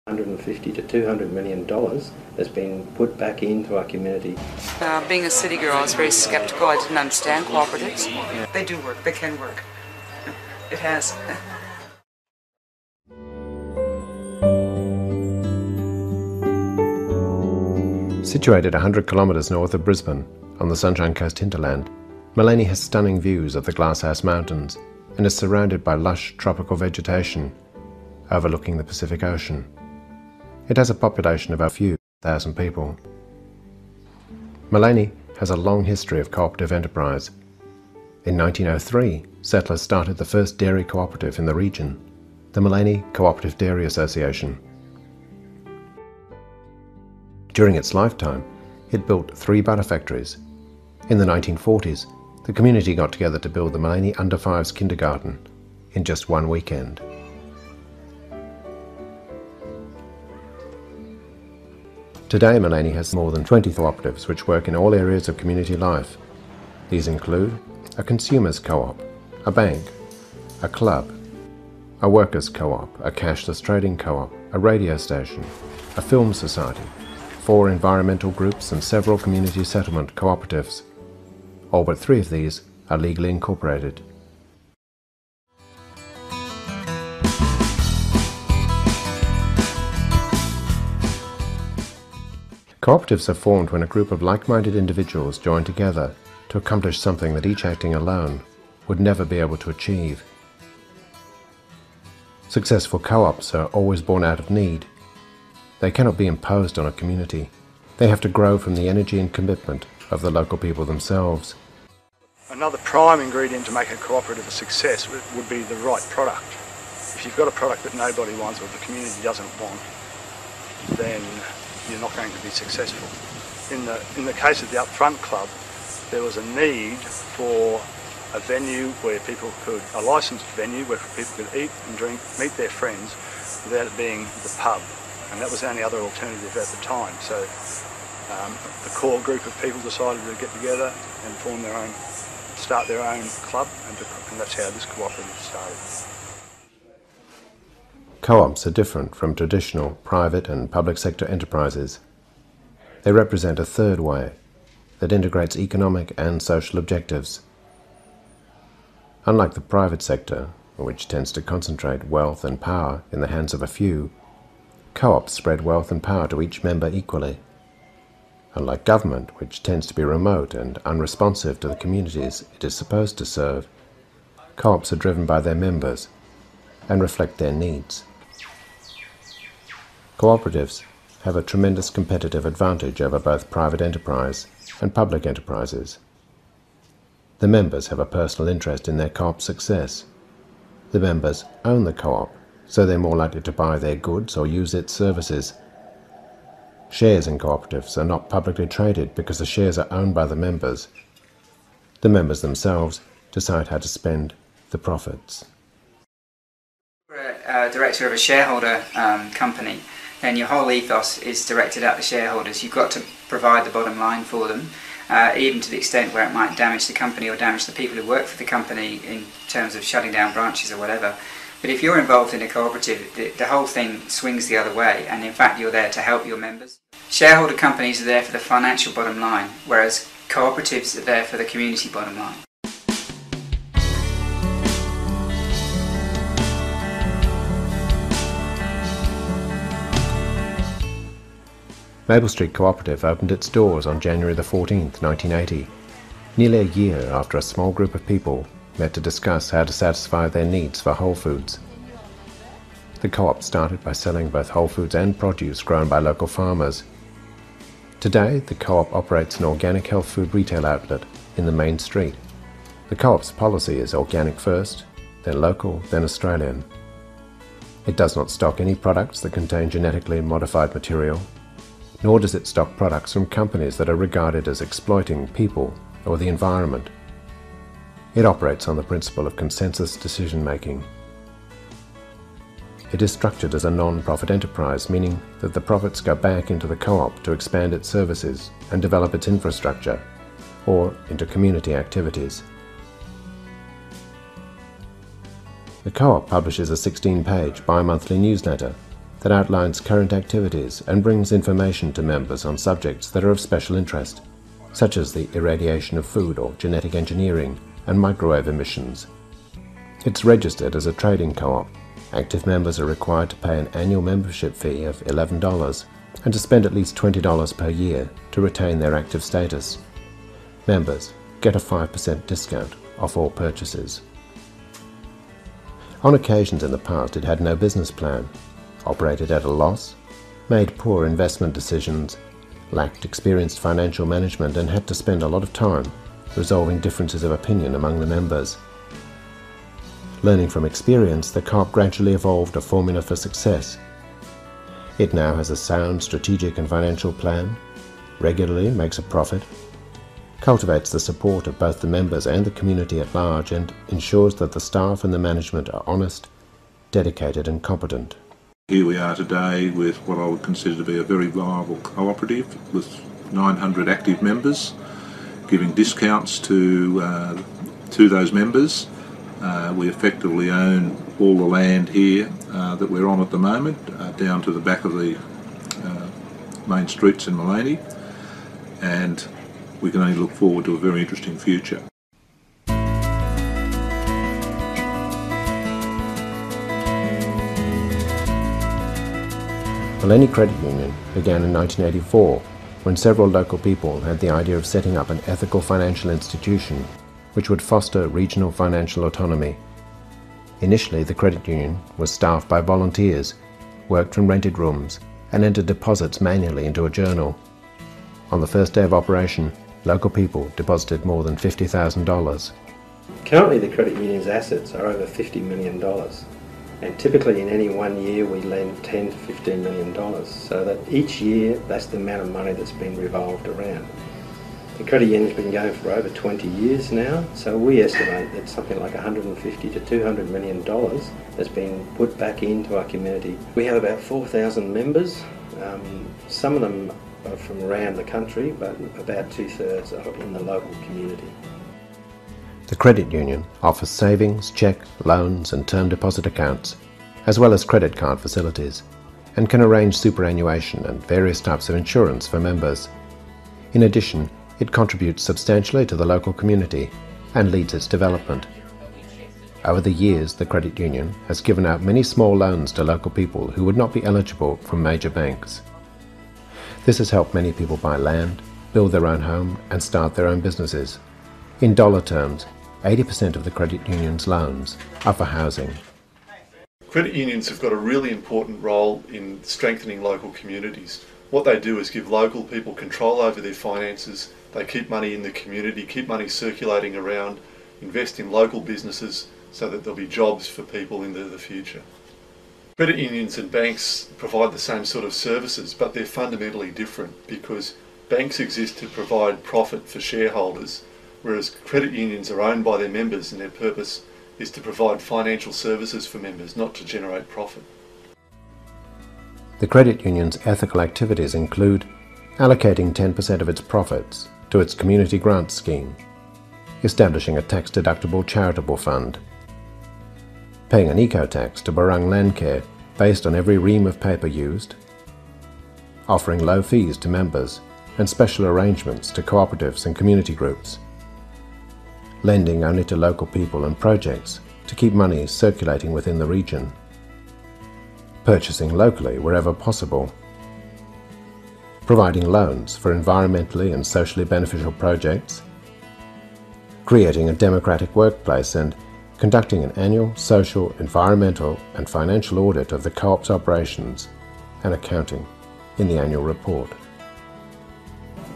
$150 to $200 million has been put back into our community. Being a city girl, I was very skeptical. I didn't understand cooperatives. They do work. They can work. It has. Situated 100 kilometres north of Brisbane, on the Sunshine Coast hinterland, Maleny has stunning views of the Glasshouse Mountains and is surrounded by lush tropical vegetation overlooking the Pacific Ocean. It has a population of a few thousand people. Maleny has a long history of cooperative enterprise. In 1903, settlers started the first dairy cooperative in the region, the Maleny Cooperative Dairy Association. During its lifetime, it built 3 butter factories. In the 1940s, the community got together to build the Maleny Under-5s kindergarten in just one weekend. Today, Maleny has more than 20 cooperatives which work in all areas of community life. These include a consumers co-op, a bank, a club, a workers co-op, a cashless trading co-op, a radio station, a film society, 4 environmental groups and several community settlement cooperatives. All but 3 of these are legally incorporated. Cooperatives are formed when a group of like-minded individuals join together to accomplish something that each acting alone would never be able to achieve. Successful co-ops are always born out of need. They cannot be imposed on a community. They have to grow from the energy and commitment of the local people themselves. Another prime ingredient to make a cooperative a success would be the right product. If you've got a product that nobody wants or the community doesn't want, then you're not going to be successful. In the case of the Upfront Club, there was a need for a venue where people could, a licensed venue where people could eat and drink, meet their friends without it being the pub. And that was the only other alternative at the time. So the core group of people decided to get together and form their own, start their own club, and that's how this cooperative started. Co-ops are different from traditional private and public sector enterprises. They represent a third way that integrates economic and social objectives. Unlike the private sector, which tends to concentrate wealth and power in the hands of a few, co-ops spread wealth and power to each member equally. Unlike government, which tends to be remote and unresponsive to the communities it is supposed to serve, co-ops are driven by their members and reflect their needs. Cooperatives have a tremendous competitive advantage over both private enterprise and public enterprises. The members have a personal interest in their co-op's success. The members own the co-op, so they're more likely to buy their goods or use its services. Shares in cooperatives are not publicly traded because the shares are owned by the members. The members themselves decide how to spend the profits. You're a director of a shareholder company, then your whole ethos is directed at the shareholders. You've got to provide the bottom line for them, even to the extent where it might damage the company or damage the people who work for the company in terms of shutting down branches or whatever. But if you're involved in a cooperative, the whole thing swings the other way, and in fact you're there to help your members. Shareholder companies are there for the financial bottom line, whereas cooperatives are there for the community bottom line. Maple Street Cooperative opened its doors on January the 14th, 1980, nearly a year after a small group of people met to discuss how to satisfy their needs for whole foods. The co-op started by selling both whole foods and produce grown by local farmers. Today, the co-op operates an organic health food retail outlet in the main street. The co-op's policy is organic first, then local, then Australian. It does not stock any products that contain genetically modified material, nor does it stock products from companies that are regarded as exploiting people or the environment. It operates on the principle of consensus decision-making. It is structured as a non-profit enterprise, meaning that the profits go back into the co-op to expand its services and develop its infrastructure, or into community activities. The co-op publishes a 16-page bi-monthly newsletter that outlines current activities and brings information to members on subjects that are of special interest, such as the irradiation of food or genetic engineering and microwave emissions. It's registered as a trading co-op. Active members are required to pay an annual membership fee of $11 and to spend at least $20 per year to retain their active status. Members get a 5% discount off all purchases. On occasions in the past it had no business plan, operated at a loss, made poor investment decisions, lacked experienced financial management and had to spend a lot of time resolving differences of opinion among the members. Learning from experience, the co-op gradually evolved a formula for success. It now has a sound strategic and financial plan, regularly makes a profit, cultivates the support of both the members and the community at large, and ensures that the staff and the management are honest, dedicated and competent. Here we are today with what I would consider to be a very viable cooperative with 900 active members, giving discounts to those members. We effectively own all the land here that we're on at the moment, down to the back of the main streets in Maleny, and we can only look forward to a very interesting future. Maleny Credit Union began in 1984 when several local people had the idea of setting up an ethical financial institution which would foster regional financial autonomy. Initially, the credit union was staffed by volunteers, worked from rented rooms, and entered deposits manually into a journal. On the first day of operation, local people deposited more than $50,000. Currently the credit union's assets are over $50 million, and typically in any one year we lend $10 to $15 million, so that each year that's the amount of money that's been revolved around. The credit union's been going for over 20 years now, so we estimate that something like $150 to $200 million has been put back into our community. We have about 4,000 members. Some of them are from around the country, but about 2/3 are in the local community. The credit union offers savings, cheque, loans and term deposit accounts, as well as credit card facilities, and can arrange superannuation and various types of insurance for members. In addition, it contributes substantially to the local community and leads its development. Over the years, the credit union has given out many small loans to local people who would not be eligible from major banks. This has helped many people buy land, build their own home and start their own businesses. In dollar terms, 80% of the credit union's loans are for housing. Credit unions have got a really important role in strengthening local communities. What they do is give local people control over their finances. They keep money in the community, keep money circulating around, invest in local businesses so that there'll be jobs for people into the future. Credit unions and banks provide the same sort of services, but they're fundamentally different because banks exist to provide profit for shareholders, whereas credit unions are owned by their members and their purpose is to provide financial services for members, not to generate profit. The credit union's ethical activities include allocating 10% of its profits to its community grants scheme, establishing a tax-deductible charitable fund, paying an eco-tax to Barung Landcare based on every ream of paper used, offering low fees to members and special arrangements to cooperatives and community groups, lending only to local people and projects to keep money circulating within the region, purchasing locally wherever possible, providing loans for environmentally and socially beneficial projects, creating a democratic workplace and conducting an annual social, environmental and financial audit of the co-op's operations and accounting in the annual report.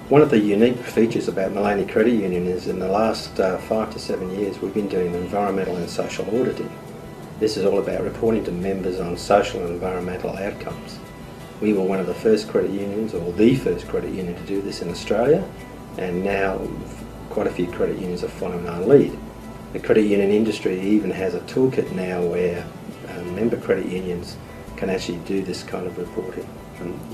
One of the unique features about Maleny Credit Union is in the last 5 to 7 years we've been doing environmental and social auditing. This is all about reporting to members on social and environmental outcomes. We were one of the first credit unions, or the first credit union to do this in Australia, and now quite a few credit unions are following our lead. The credit union industry even has a toolkit now where member credit unions can actually do this kind of reporting.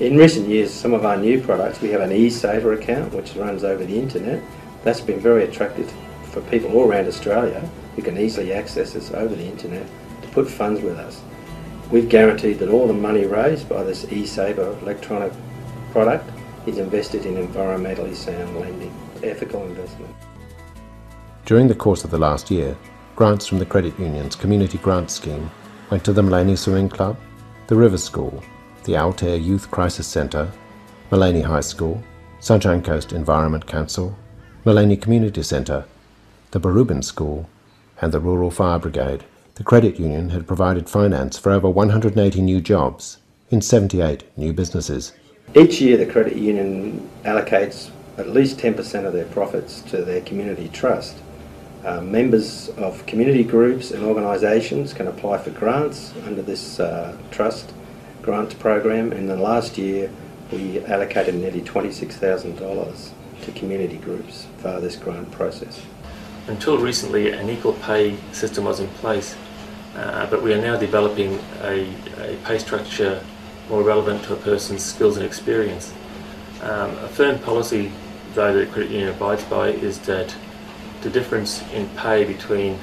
In recent years, some of our new products, we have an e-saver account which runs over the internet. That's been very attractive for people all around Australia who can easily access this over the internet to put funds with us. We've guaranteed that all the money raised by this eSaver electronic product is invested in environmentally sound lending, ethical investment. During the course of the last year, grants from the credit union's community grant scheme went to the Maleny Swimming Club, the River School, the Altair Youth Crisis Centre, Maleny High School, Sunshine Coast Environment Council, Maleny Community Centre, the Barubin School, and the Rural Fire Brigade. The credit union had provided finance for over 180 new jobs in 78 new businesses. Each year the credit union allocates at least 10% of their profits to their community trust. Members of community groups and organisations can apply for grants under this trust grant program, and in the last year we allocated nearly $26,000 to community groups via this grant process. Until recently an equal pay system was in place, but we are now developing a pay structure more relevant to a person's skills and experience. A firm policy though that the credit union abides by is that the difference in pay between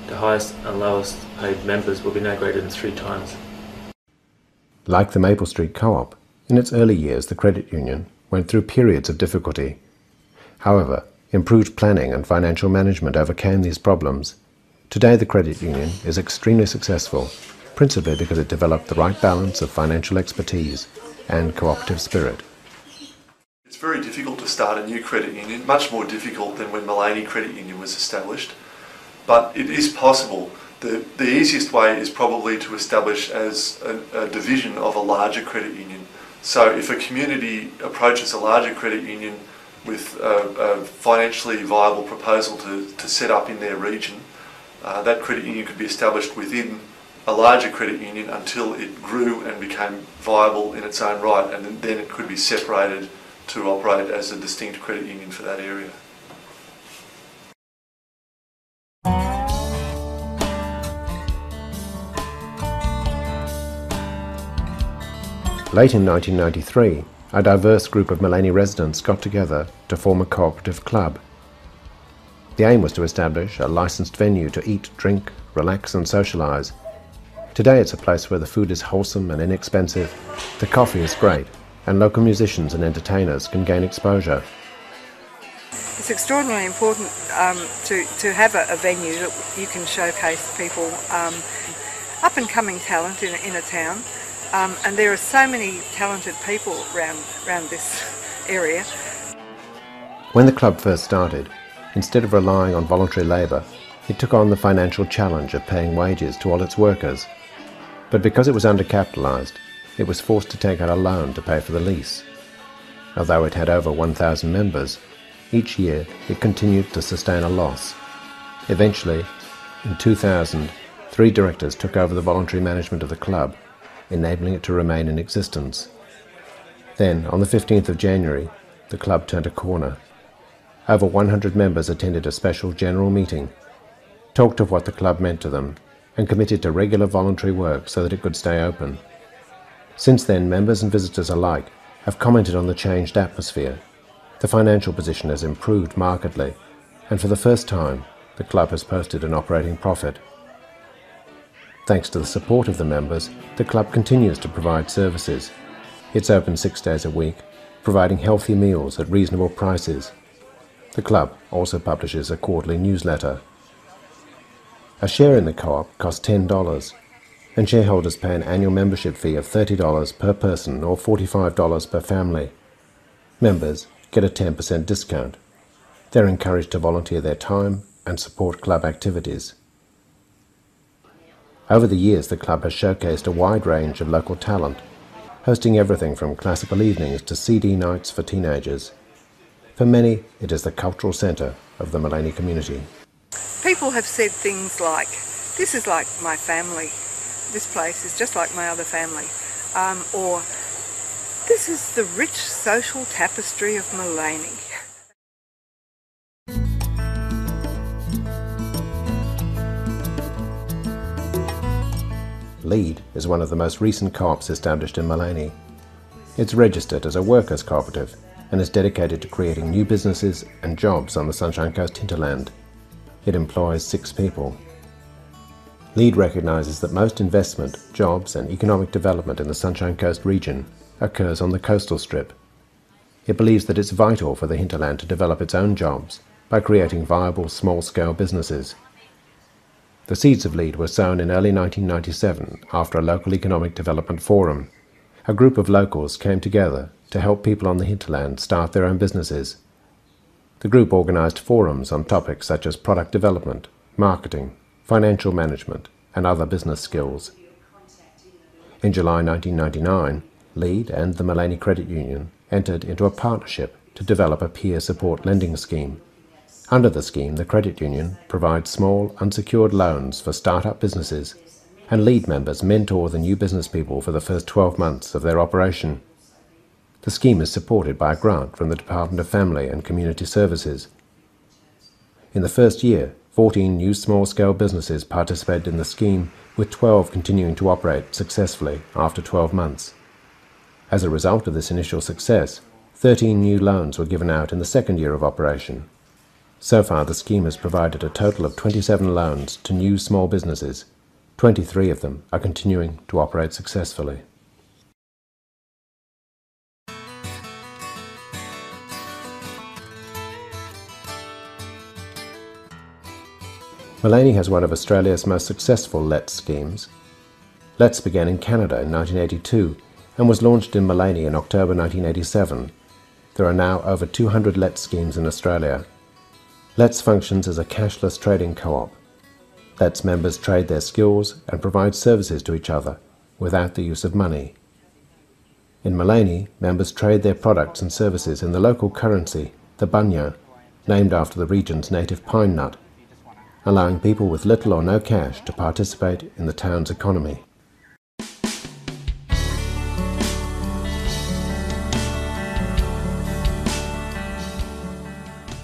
the highest and lowest paid members will be no greater than 3 times. Like the Maple Street Co-op, in its early years the credit union went through periods of difficulty. However, improved planning and financial management overcame these problems. Today the credit union is extremely successful, principally because it developed the right balance of financial expertise and cooperative spirit. It's very difficult to start a new credit union, much more difficult than when Maleny Credit Union was established, but it is possible. The easiest way is probably to establish as a division of a larger credit union. So if a community approaches a larger credit union with a financially viable proposal to set up in their region, that credit union could be established within a larger credit union until it grew and became viable in its own right, and then it could be separated to operate as a distinct credit union for that area. Late in 1993, a diverse group of Maleny residents got together to form a cooperative club. The aim was to establish a licensed venue to eat, drink, relax and socialise. Today it's a place where the food is wholesome and inexpensive, the coffee is great, and local musicians and entertainers can gain exposure. It's extraordinarily important to have a venue that you can showcase people, up and coming talent in a town, and there are so many talented people around this area. When the club first started, instead of relying on voluntary labour, it took on the financial challenge of paying wages to all its workers. But because it was undercapitalised, it was forced to take out a loan to pay for the lease. Although it had over 1,000 members, each year it continued to sustain a loss. Eventually, in 2000, 3 directors took over the voluntary management of the club, enabling it to remain in existence. Then, on the 15th of January, the club turned a corner. Over 100 members attended a special general meeting, talked of what the club meant to them, and committed to regular voluntary work so that it could stay open. Since then, members and visitors alike have commented on the changed atmosphere. The financial position has improved markedly, and for the first time, the club has posted an operating profit. Thanks to the support of the members, the club continues to provide services. It's open 6 days a week, providing healthy meals at reasonable prices. The club also publishes a quarterly newsletter. A share in the co-op costs $10, and shareholders pay an annual membership fee of $30 per person or $45 per family. Members get a 10% discount. They're encouraged to volunteer their time and support club activities. Over the years, the club has showcased a wide range of local talent, hosting everything from classical evenings to CD nights for teenagers. For many, it is the cultural centre of the Maleny community. People have said things like, "This is like my family. This place is just like my other family," or "This is the rich social tapestry of Maleny." Lead is one of the most recent co-ops established in Maleny. It's registered as a workers' cooperative and is dedicated to creating new businesses and jobs on the Sunshine Coast hinterland. It employs 6 people. LEAD recognises that most investment, jobs and economic development in the Sunshine Coast region occurs on the coastal strip. It believes that it's vital for the hinterland to develop its own jobs by creating viable small-scale businesses. The seeds of LEAD were sown in early 1997 after a local economic development forum. A group of locals came together to help people on the hinterland start their own businesses. The group organised forums on topics such as product development, marketing, financial management and other business skills. In July 1999, LEAD and the Maleny Credit Union entered into a partnership to develop a peer support lending scheme. Under the scheme, the credit union provides small, unsecured loans for start-up businesses, and LEAD members mentor the new business people for the first 12 months of their operation. The scheme is supported by a grant from the Department of Family and Community Services. In the first year, 14 new small-scale businesses participated in the scheme, with 12 continuing to operate successfully after 12 months. As a result of this initial success, 13 new loans were given out in the second year of operation. So far, the scheme has provided a total of 27 loans to new small businesses. 23 of them are continuing to operate successfully. Maleny has one of Australia's most successful LETS schemes. LETS began in Canada in 1982 and was launched in Maleny in October 1987. There are now over 200 LETS schemes in Australia. LETS functions as a cashless trading co-op. LETS members trade their skills and provide services to each other without the use of money. In Maleny, members trade their products and services in the local currency, the bunya, named after the region's native pine nut, allowing people with little or no cash to participate in the town's economy.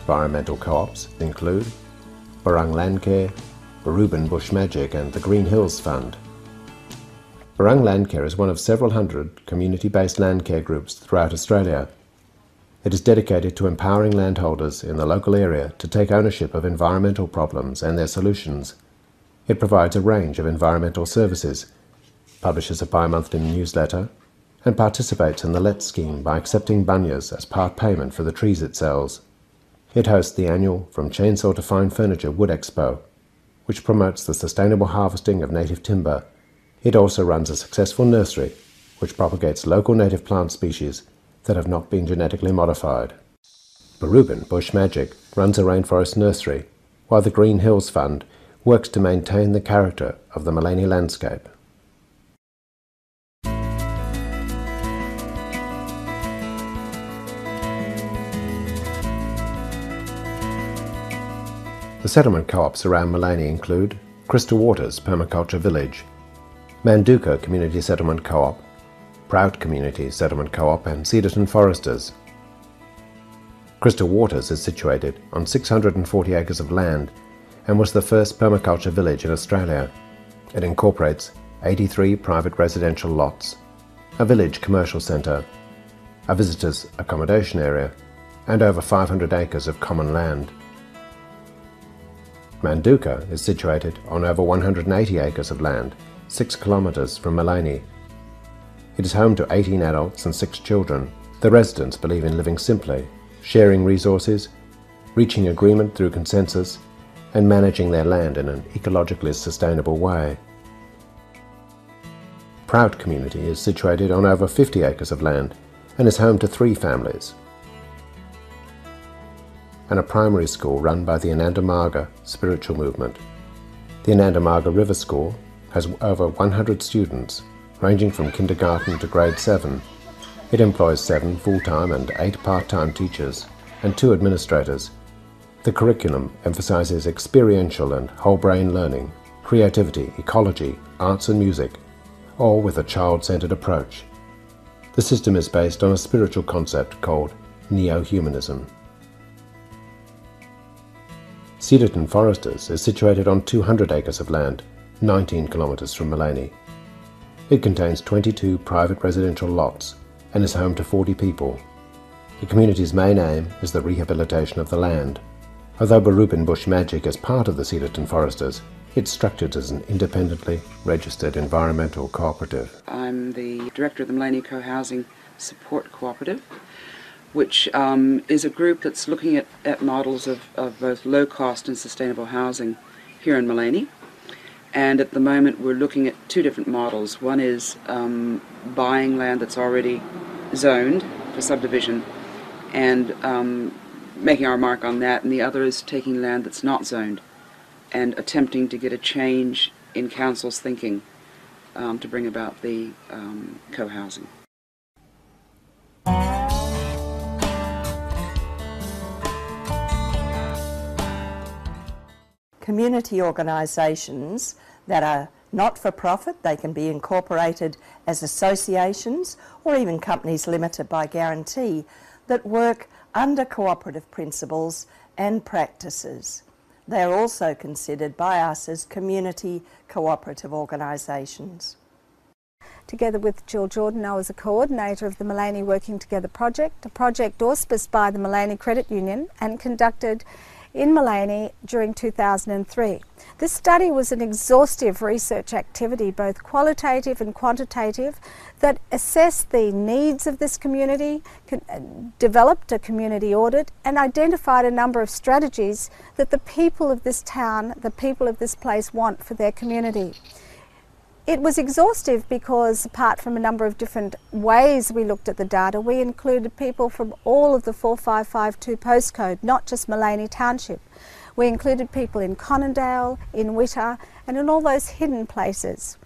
Environmental co-ops include Barang Landcare, Barubin Bush Magic and the Green Hills Fund. Barang Landcare is one of several hundred community-based landcare groups throughout Australia. It is dedicated to empowering landholders in the local area to take ownership of environmental problems and their solutions. It provides a range of environmental services, publishes a bi-monthly newsletter, and participates in the LETS scheme by accepting bunyas as part payment for the trees it sells. It hosts the annual From Chainsaw to Fine Furniture Wood Expo, which promotes the sustainable harvesting of native timber. It also runs a successful nursery, which propagates local native plant species that have not been genetically modified. Barubin Bush Magic runs a rainforest nursery, while the Green Hills Fund works to maintain the character of the Maleny landscape. The settlement co-ops around Maleny include Crystal Waters Permaculture Village, Manduka Community Settlement Co-op, Prout Community Settlement Co-op and Cedarton Foresters. Crystal Waters is situated on 640 acres of land and was the first permaculture village in Australia. It incorporates 83 private residential lots, a village commercial centre, a visitors' accommodation area and over 500 acres of common land. Manduka is situated on over 180 acres of land, 6 kilometres from Maleny. It is home to 18 adults and 6 children. The residents believe in living simply, sharing resources, reaching agreement through consensus, and managing their land in an ecologically sustainable way. Prout Community is situated on over 50 acres of land and is home to 3 families, and a primary school run by the Anandamaga spiritual movement. The Anandamaga River School has over 100 students, ranging from kindergarten to grade 7. It employs 7 full-time and 8 part-time teachers and 2 administrators. The curriculum emphasizes experiential and whole-brain learning, creativity, ecology, arts and music, all with a child-centered approach. The system is based on a spiritual concept called neo-humanism. Cedarton Foresters is situated on 200 acres of land, 19 kilometres from Maleny. It contains 22 private residential lots and is home to 40 people. The community's main aim is the rehabilitation of the land. Although Barubin Bush Magic is part of the Cedarton Foresters, It's structured as an independently registered environmental cooperative. I'm the director of the Maleny Co-Housing Support Cooperative, which is a group that's looking at models of both low-cost and sustainable housing here in Maleny. And at the moment we're looking at two different models. One is buying land that's already zoned for subdivision and making our mark on that, and the other is taking land that's not zoned and attempting to get a change in council's thinking to bring about the co-housing. Community organisations that are not-for-profit, they can be incorporated as associations or even companies limited by guarantee, that work under cooperative principles and practices. They are also considered by us as community cooperative organisations. Together with Jill Jordan, I was a coordinator of the Maleny Working Together project, a project auspiced by the Maleny Credit Union and conducted in Maleny during 2003. This study was an exhaustive research activity, both qualitative and quantitative, that assessed the needs of this community, developed a community audit, and identified a number of strategies that the people of this town, the people of this place want for their community. It was exhaustive because, apart from a number of different ways we looked at the data, we included people from all of the 4552 postcode, not just Maleny Township. We included people in Conondale, in Witter, and in all those hidden places.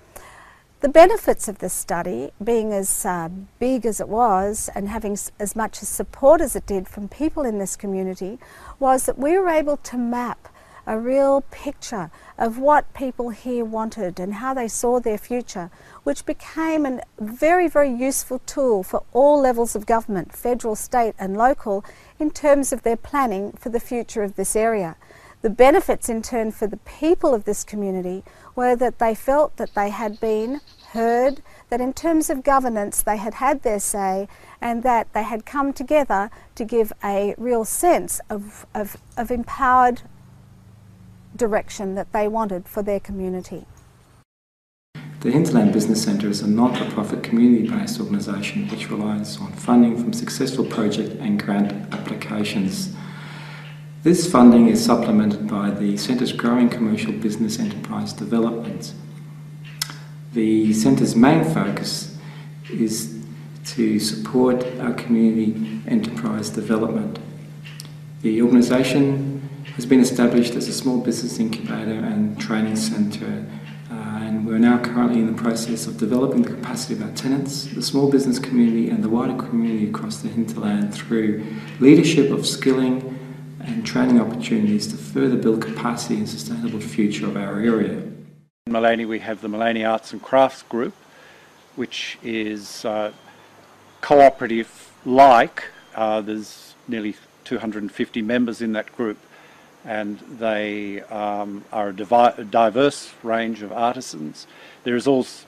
The benefits of this study, being as big as it was and having as much support as it did from people in this community, was that we were able to map a real picture of what people here wanted and how they saw their future, which became a very, very useful tool for all levels of government, federal, state and local, in terms of their planning for the future of this area. The benefits in turn for the people of this community were that they felt that they had been heard, that in terms of governance they had had their say, and that they had come together to give a real sense of empowered direction that they wanted for their community. The Hinterland Business Centre is a not-for-profit community-based organisation which relies on funding from successful project and grant applications. This funding is supplemented by the Centre's growing commercial business enterprise development. The Centre's main focus is to support our community enterprise development. The organisation has been established as a small business incubator and training centre, and we're now currently in the process of developing the capacity of our tenants, the small business community and the wider community across the hinterland through leadership of skilling and training opportunities to further build capacity and sustainable future of our area. In Maleny we have the Maleny Arts and Crafts Group, which is cooperative-like. There's nearly 250 members in that group, and they are a diverse range of artisans. There is also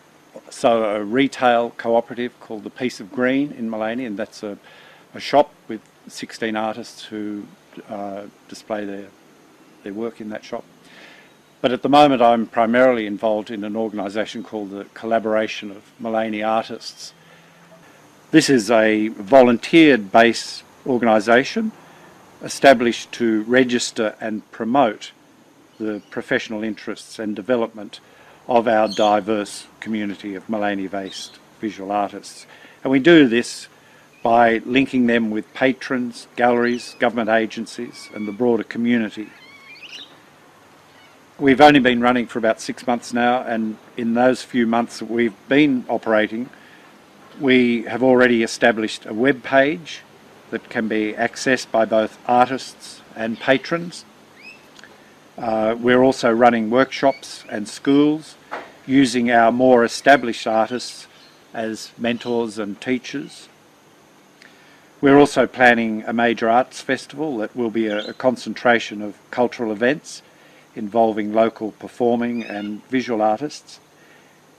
a retail cooperative called the Piece of Green in Maleny, and that's a shop with 16 artists who display their work in that shop. But at the moment I'm primarily involved in an organisation called the Collaboration of Maleny Artists. This is a volunteer-based organisation established to register and promote the professional interests and development of our diverse community of Maleny-based visual artists. And we do this by linking them with patrons, galleries, government agencies and the broader community. We've only been running for about 6 months now, and in those few months that we've been operating, we have already established a web page that can be accessed by both artists and patrons. We're also running workshops and schools using our more established artists as mentors and teachers. We're also planning a major arts festival that will be a concentration of cultural events involving local performing and visual artists.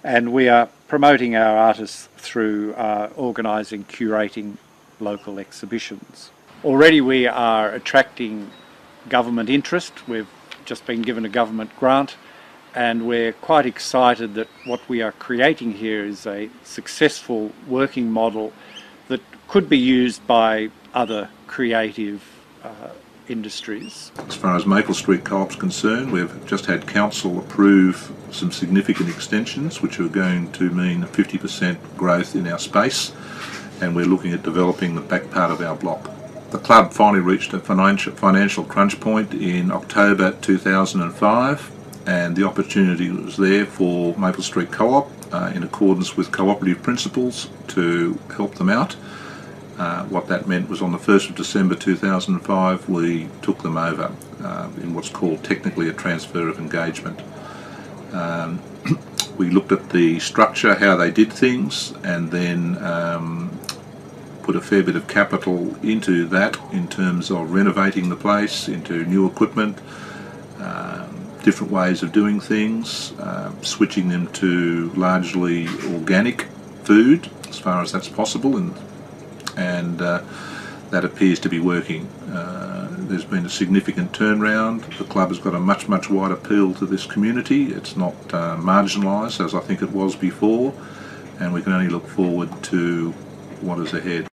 And we are promoting our artists through organising, curating local exhibitions. Already we are attracting government interest. We've just been given a government grant and we're quite excited that what we are creating here is a successful working model that could be used by other creative industries. As far as Maple Street Co-op's concerned, we've just had Council approve some significant extensions which are going to mean a 50% growth in our space, and we're looking at developing the back part of our block. The club finally reached a financial crunch point in October 2005, and the opportunity was there for Maple Street Co-op in accordance with cooperative principles to help them out. What that meant was on the 1st of December 2005 we took them over in what's called technically a transfer of engagement. We looked at the structure, how they did things, and then put a fair bit of capital into that in terms of renovating the place, into new equipment, different ways of doing things, switching them to largely organic food as far as that's possible, and that appears to be working. There's been a significant turnaround. The club has got a much wider appeal to this community. It's not marginalised as I think it was before, and we can only look forward to what is ahead.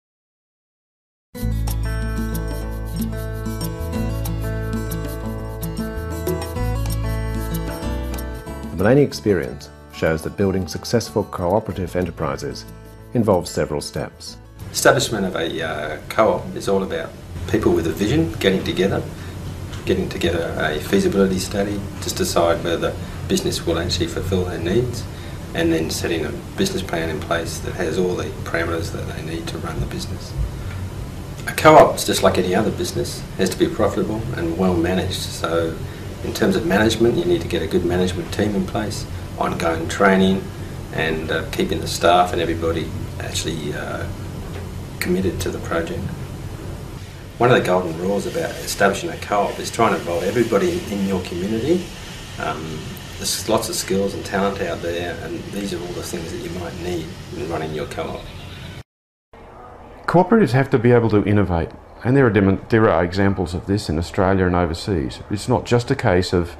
The Maleny experience shows that building successful cooperative enterprises involves several steps. Establishment of a co-op is all about people with a vision getting together a feasibility study to decide whether the business will actually fulfil their needs, and then setting a business plan in place that has all the parameters that they need to run the business. A co-op is just like any other business, it has to be profitable and well managed. So in terms of management, you need to get a good management team in place, ongoing training, and keeping the staff and everybody actually committed to the project. One of the golden rules about establishing a co-op is trying to involve everybody in your community. There's lots of skills and talent out there, and these are all the things that you might need in running your co-op. Cooperatives have to be able to innovate, and there are examples of this in Australia and overseas. It's not just a case of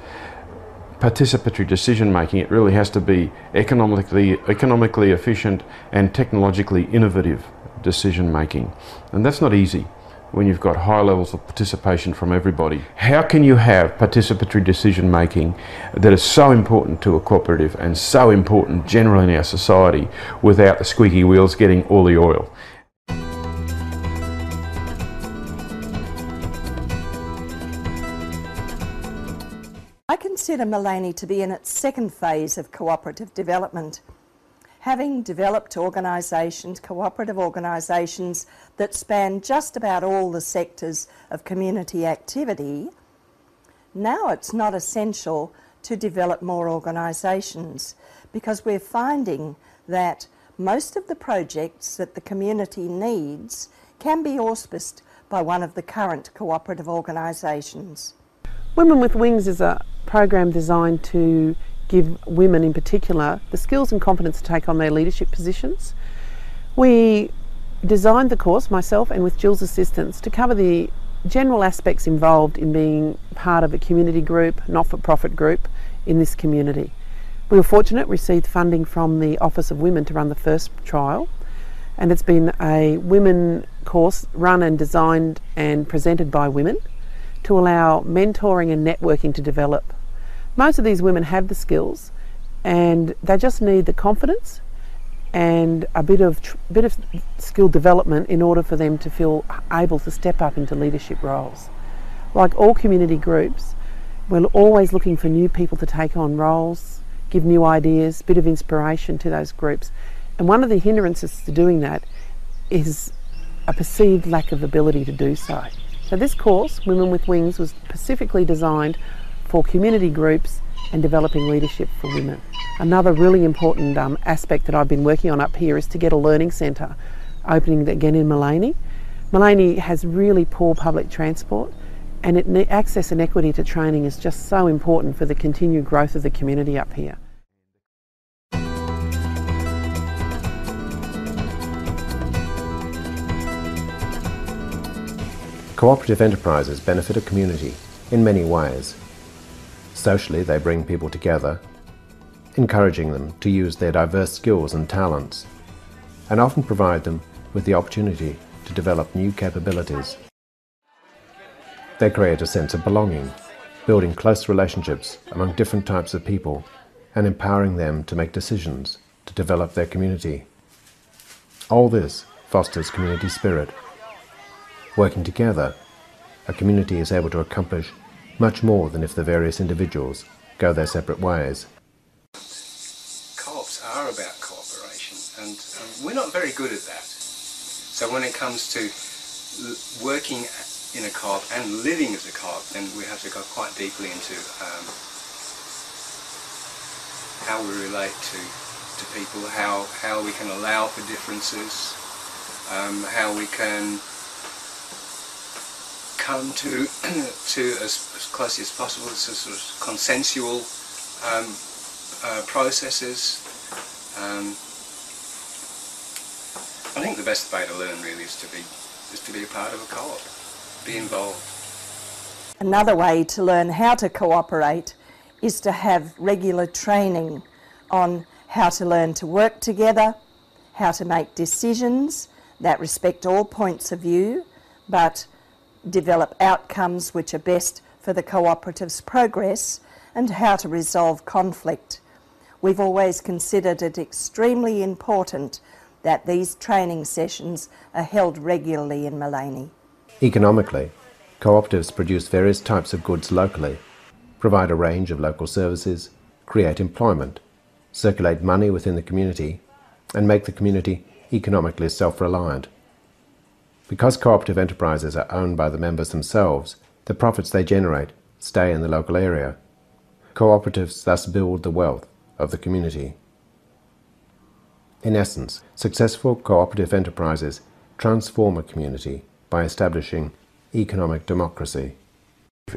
participatory decision making, it really has to be economically efficient and technologically innovative decision making, and that's not easy when you've got high levels of participation from everybody. How can you have participatory decision making that is so important to a cooperative and so important generally in our society without the squeaky wheels getting all the oil? I consider Maleny to be in its second phase of cooperative development. Having developed organisations, cooperative organisations that span just about all the sectors of community activity, now it's not essential to develop more organisations, because we're finding that most of the projects that the community needs can be auspiced by one of the current cooperative organisations. Women with Wings is a program designed to give women in particular the skills and confidence to take on their leadership positions. We designed the course, myself and with Jill's assistance, to cover the general aspects involved in being part of a community group, not-for-profit group in this community. We were fortunate, received funding from the Office of Women to run the first trial, and it's been a women course run and designed and presented by women to allow mentoring and networking to develop. Most of these women have the skills, and they just need the confidence and a bit of skill development in order for them to feel able to step up into leadership roles. Like all community groups, we're always looking for new people to take on roles, give new ideas, a bit of inspiration to those groups. And one of the hindrances to doing that is a perceived lack of ability to do so. So this course, Women with Wings, was specifically designed for community groups and developing leadership for women. Another really important aspect that I've been working on up here is to get a learning centre opening again in Maleny. Maleny has really poor public transport, and access and equity to training is just so important for the continued growth of the community up here. Cooperative enterprises benefit a community in many ways. Socially, they bring people together, encouraging them to use their diverse skills and talents, and often provide them with the opportunity to develop new capabilities. They create a sense of belonging, building close relationships among different types of people and empowering them to make decisions to develop their community. All this fosters community spirit. Working together, a community is able to accomplish much more than if the various individuals go their separate ways. Co-ops are about cooperation, and we're not very good at that. So when it comes to working in a co-op and living as a co-op, then we have to go quite deeply into how we relate to people, how we can allow for differences, how we can come to as close as possible to sort of consensual processes. I think the best way to learn really is to be a part of a co-op, be involved. Another way to learn how to cooperate is to have regular training on how to learn to work together, how to make decisions that respect all points of view, but develop outcomes which are best for the cooperative's progress, and how to resolve conflict. We've always considered it extremely important that these training sessions are held regularly in Maleny. Economically, cooperatives produce various types of goods locally, provide a range of local services, create employment, circulate money within the community, and make the community economically self-reliant. Because cooperative enterprises are owned by the members themselves, the profits they generate stay in the local area. Cooperatives thus build the wealth of the community. In essence, successful cooperative enterprises transform a community by establishing economic democracy.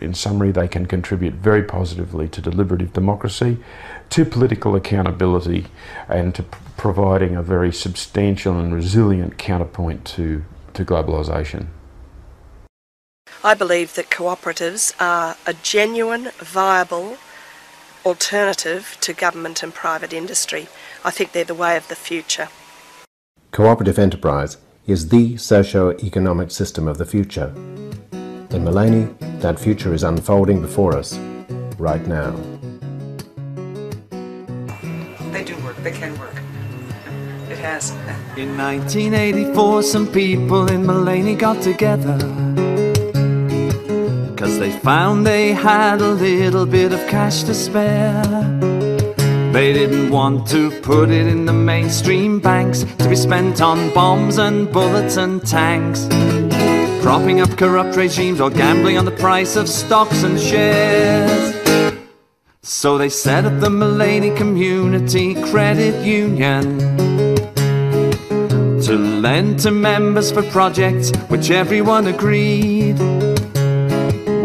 In summary, they can contribute very positively to deliberative democracy, to political accountability, and to providing a very substantial and resilient counterpoint to globalisation. I believe that cooperatives are a genuine, viable alternative to government and private industry. I think they're the way of the future. Cooperative enterprise is the socio-economic system of the future. In Maleny, that future is unfolding before us, right now. They do work, they can work. It has. In 1984, some people in Maleny got together, 'cause they found they had a little bit of cash to spare. They didn't want to put it in the mainstream banks to be spent on bombs and bullets and tanks, propping up corrupt regimes or gambling on the price of stocks and shares. So they set up the Maleny Community Credit Union to lend to members for projects which everyone agreed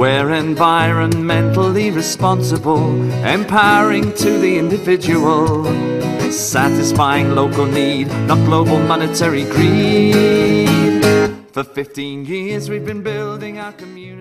were environmentally responsible, empowering to the individual, satisfying local need, not global monetary greed. For 15 years we've been building our community.